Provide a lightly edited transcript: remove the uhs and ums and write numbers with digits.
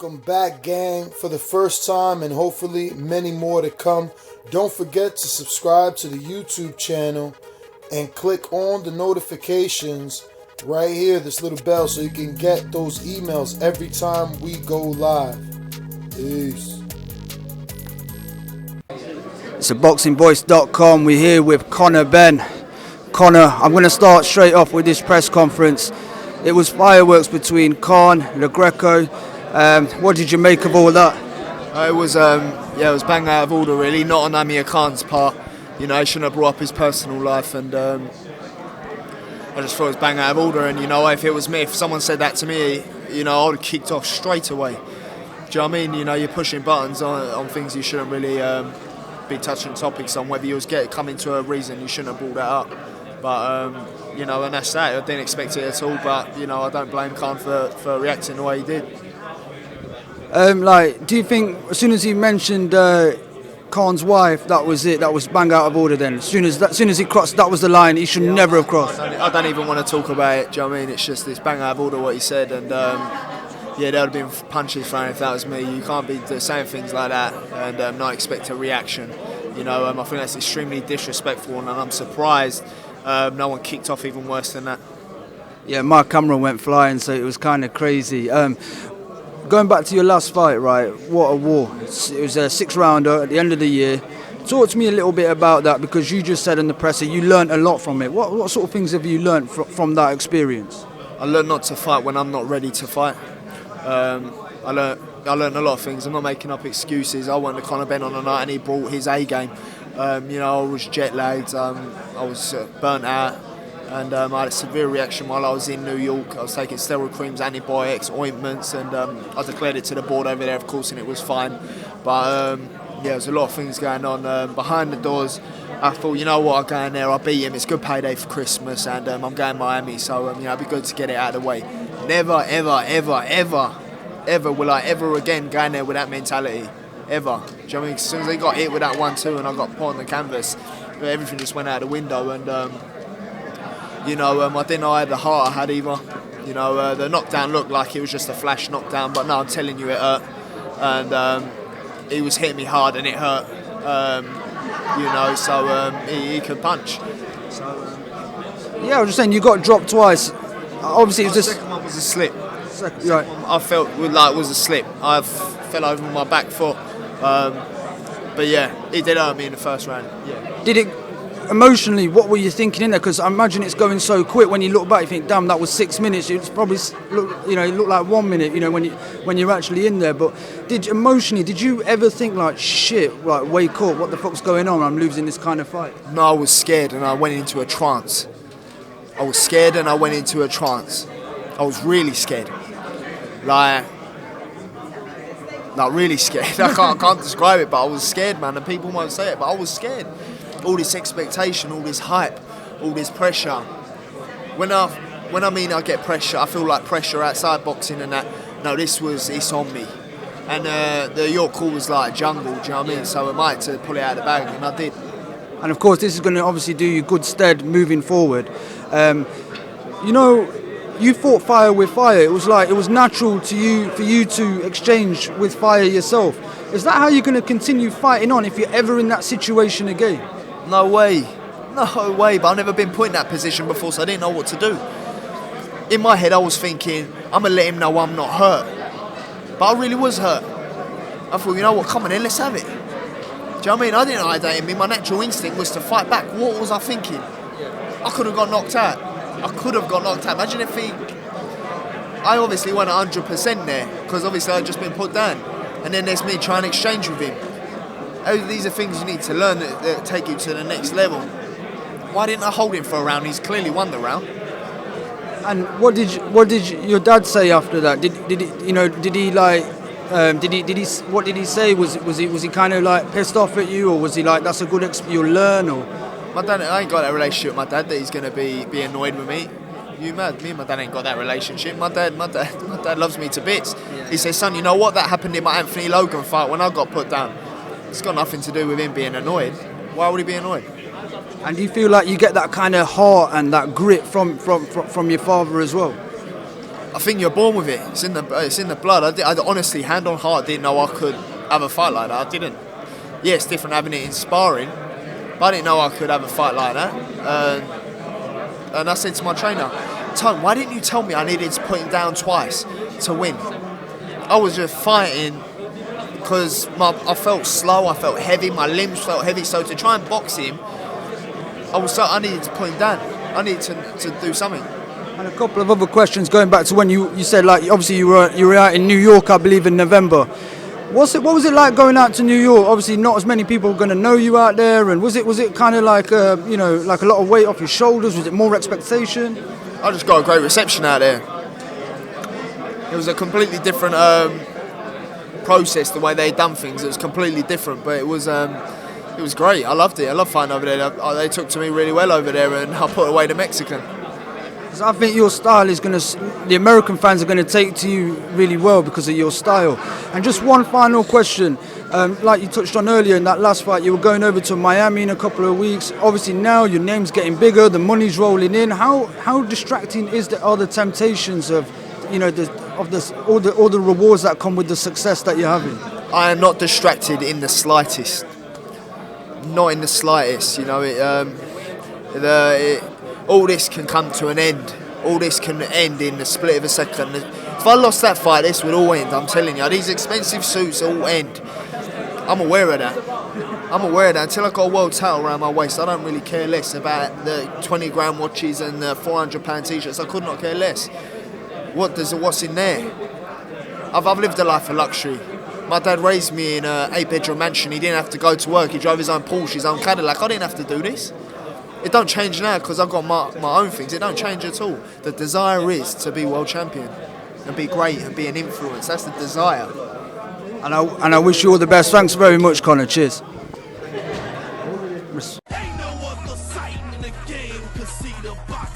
Welcome back, gang, for the first time and hopefully many more to come. Don't forget to subscribe to the YouTube channel and click on the notifications right here, this little bell, so you can get those emails every time we go live. Peace. It's ThaBoxingvoice.com. We're here with Conor Benn. Conor, I'm going to start straight off with this press conference. It was fireworks between Khan and the GRECO. What did you make of all that? It was bang out of order, really. Not on Amir Khan's part. You know, he shouldn't have brought up his personal life, and I just thought it was bang out of order. And you know, if it was me, if someone said that to me, you know, I would have kicked off straight away. Do you know what I mean? You know, you're pushing buttons on things you shouldn't really be touching topics on. Whether you was coming to a reason, you shouldn't have brought that up. But you know, and that's that. I didn't expect it at all. But you know, I don't blame Khan for reacting the way he did. Do you think as soon as he mentioned Khan's wife, that was it? That was bang out of order. Then, as soon as he crossed, that was the line. He should never have crossed. I don't even want to talk about it. Do you know what I mean? It's just this bang out of order what he said, and yeah, there would have been punches thrown if that was me. You can't be saying things like that and not expect a reaction. You know, I think that's extremely disrespectful, and I'm surprised no one kicked off even worse than that. Yeah, my camera went flying, so it was kind of crazy. Going back to your last fight, right, what a war. It was a 6-rounder at the end of the year. Talk to me a little bit about that, because you just said in the presser you learnt a lot from it. What sort of things have you learnt from that experience? I learned not to fight when I'm not ready to fight. I learned a lot of things. I'm not making up excuses. I went to Conor Benn on the night and he brought his A game. You know, I was jet lagged, I was burnt out, and I had a severe reaction while I was in New York. I was taking steroid creams, antibiotics, ointments, and I declared it to the board over there, of course, and it was fine. But yeah, there's a lot of things going on behind the doors. I thought, you know what, I'll go in there, I'll beat him. It's good payday for Christmas, and I'm going to Miami, so you know, it'd be good to get it out of the way. Never, ever, ever, ever, ever will I ever again go in there with that mentality. Ever. Do you know what I mean? As soon as they got hit with that 1-2 and I got put on the canvas, everything just went out the window. And you know, I didn't know I had the heart I had either. You know, the knockdown looked like it was just a flash knockdown, but no, I'm telling you, it hurt. And he was hitting me hard and it hurt. You know, so he could punch. So yeah, I was just saying, you got dropped twice. Obviously, it was the just. second one was a slip. Right. I felt like it was a slip. I fell over on my back foot. But yeah, it did hurt me in the first round. Yeah. Did it emotionally? What were you thinking in there? Because I imagine it's going so quick. When you look back, you think, "Damn, that was 6 minutes." It's probably it looked like 1 minute. You know, when you're actually in there. But did you ever think like, "Shit, like wake up! What the fuck's going on? I'm losing this kind of fight." No, I was scared and I went into a trance. I was scared and I went into a trance. I was really scared. Like really scared. I can't describe it, but I was scared, man. And people won't say it, but I was scared. All this expectation, all this hype, all this pressure. When I mean I get pressure, I feel like pressure outside boxing and that. No, it's on me. And the York call was like a jungle, do you know what I mean? So I had to pull it out of the bag, and I did. And of course, this is going to obviously do you good stead moving forward. You know, you fought fire with fire. It was natural for you to exchange with fire yourself. Is that how you're going to continue fighting on if you're ever in that situation again? No way. But I've never been put in that position before, so I didn't know what to do. In my head, I was thinking, I'm going to let him know I'm not hurt. But I really was hurt. I thought, you know what, come on in, let's have it. Do you know what I mean? I didn't know that in me. My natural instinct was to fight back. What was I thinking? I could have got knocked out. Imagine if I obviously went 100% there, because obviously I'd just been put down. And then there's me trying to exchange with him. These are things you need to learn that take you to the next level. Why didn't I hold him for a round? He's clearly won the round. And what did your dad say after that? What did he say? Was he kind of like pissed off at you, or was he like, that's a good you'll learn? Or my dad, I ain't got that relationship with my dad that he's going to be annoyed with me. You mad? Me and my dad ain't got that relationship. My dad loves me to bits. Yeah. He says, son, you know what? That happened in my Anthony Logan fight when I got put down. It's got nothing to do with him being annoyed. Why would he be annoyed? And do you feel like you get that kind of heart and that grit from your father as well? I think you're born with it. It's in the blood. I honestly, hand on heart, didn't know I could have a fight like that. I didn't. Yeah, it's different having it in sparring, but I didn't know I could have a fight like that. And I said to my trainer, Tom, why didn't you tell me I needed to put him down twice to win? I was just fighting because I felt slow, I felt heavy, my limbs felt heavy. So to try and box him, I needed to put him down. I needed to do something. And a couple of other questions going back to when you said, like, obviously you were out in New York, I believe, in November. What was it like going out to New York? Obviously, not as many people are going to know you out there, and was it kind of like like a lot of weight off your shoulders? Was it more expectation? I just got a great reception out there. It was a completely different process, the way they done things. It was completely different, but it was great. I loved it. I love fighting over there. They took to me really well over there, and I put away the Mexican. So I think your style is the American fans are going to take to you really well because of your style. And just one final question. Like you touched on earlier in that last fight, you were going over to Miami in a couple of weeks. Obviously now your name's getting bigger, the money's rolling in. How distracting are the temptations of, all the rewards that come with the success that you're having? I am not distracted in the slightest. Not in the slightest. All this can come to an end. All this can end in the split of a second. If I lost that fight, this would all end. I'm telling you, these expensive suits all end. I'm aware of that. Until I got a world title around my waist, I don't really care less about the 20 grand watches and the £400 t-shirts. I could not care less. What's in there? I've lived a life of luxury. My dad raised me in an 8-bedroom mansion. He didn't have to go to work. He drove his own Porsche, his own Cadillac. I didn't have to do this. It don't change now because I've got my own things. It don't change at all. The desire is to be world champion and be great and be an influence. That's the desire. And I wish you all the best. Thanks very much, Conor. Cheers. Ain't no other sight in the game, 'cause see the box